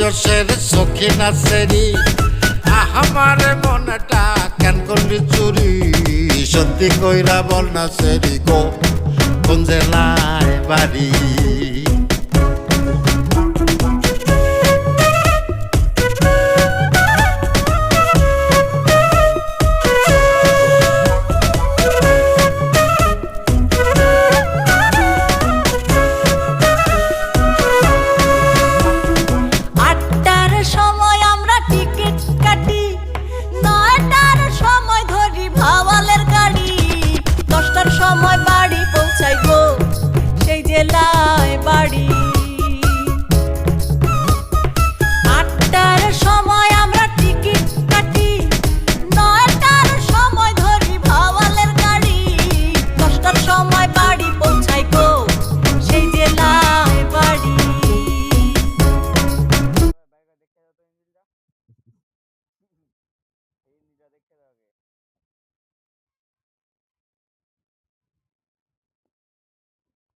বয়সের সখী নাচেরি আমার মনটা কেন করলি চুরি সত্যি কইরা বল নাচেরি গো কোন জেলায় বাড়ি সময় বাড়ি পৌঁছাই গো সেই জেলায় বাড়ি 8টার সময় আমরা টিকিট কাটি 9টার সময় ধরি ভাওয়ালের গাড়ি 10টার সময় বাড়ি পৌঁছাই গো সেই জেলায় বাড়ি